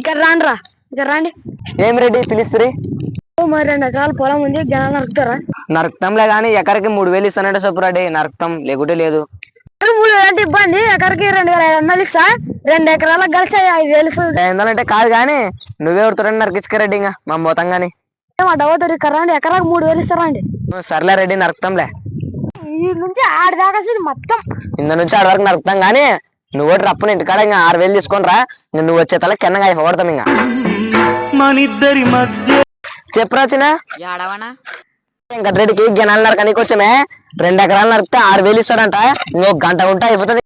ఇక్కడ రాండ్రా, ఇక్కడ రండి. ఏం రెడ్డి పిలుస్తురి? మరి 2 ఎకరాల పొలం ఉంది, జనాలు నరుకుతారా? నరుకుతాంలే గానీ ఎకరికి 3000 ఇస్తానంటే సొప్పురాడి నరుకుతాం, లేకుంటే లేదు. 3,000 అంటే ఇబ్బంది, ఎకరికి 2,500 ఇస్తా. 2 ఎకరాలకు కలిసి 5,000 500 కాదు గానీ నువ్వే ఉడతారని నరికించుక రెడ్డి, ఇంకా మా పోతాం గానీ. ఏమంటారు? ఇక్కడ రండి, ఎకరాకు 3,000 ఇస్తారా అండి. సర్లే రెడ్డి నరుకుతాంలే. ఈ నుంచి ఆడిదాకా చూడు మొత్తం. ఇంత నుంచి ఆడ వరకు నరుకుతాం గానీ నువ్వు ఒకటి రప్పున ఇంటికాడ ఇంకా 6,000 తీసుకొని రా. నువ్వు వచ్చే తల కిందగా అయిపోతాం. ఇంకా మనిద్దరి మధ్య చెప్పరాచినా వెంకటరెడ్డికి జనాలు నరకనికి వచ్చామే. 2 ఎకరాలు నరికితే 6,000 ఇస్తాడంట. ఇంకొక గంట ఉంటే అయిపోతుంది.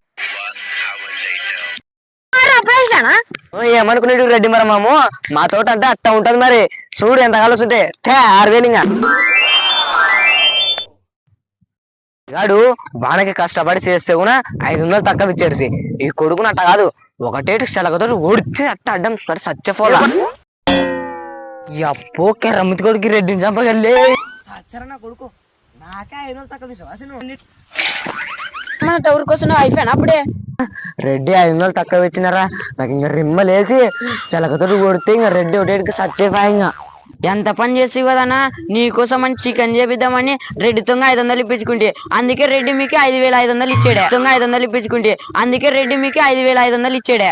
ఏమనుకునేడు రెడ్డి మరి మాము, మా తోట అంటే అట్ట ఉంటది. మరి చూడు ఎంత కాలం ఉంటే 6,000. ఇంకా గాడు వానకి కష్టపడి చేస్తే కూడా 500 తక్కువ ఇచ్చేసి, ఈ కొడుకుని అట్ట కాదు, ఒకటేటి సెలగతో ఓడితే అట్ట అడ్డం సచ్చపోలా. అప్పోకే రమ్మితి కొడుకు రెడ్డిని చంపగలే. కొడుకు నాకే 500 తక్కువ ఊరికోసం అయిపోయాను అప్పుడే. రెడ్డి 500 తక్కువ ఇచ్చినారా? నాకు ఇంకా రిమ్మలేసి సెలగతో కొడితే ఇంకా రెడ్డి ఒకటేటికి సచ్చేపాయి. ఇంకా ఎంత పని చేసి కదనా, నీకోసం అని చికెన్ చేపిద్దామని రెడ్డితో 500 ఇప్పించుకుంటే, అందుకే రెడ్డి మీకు 5,500 ఇచ్చాడే. 500 ఇప్పించుకుంటే అందుకే రెడ్డి మీకు 5,500 ఇచ్చాడే.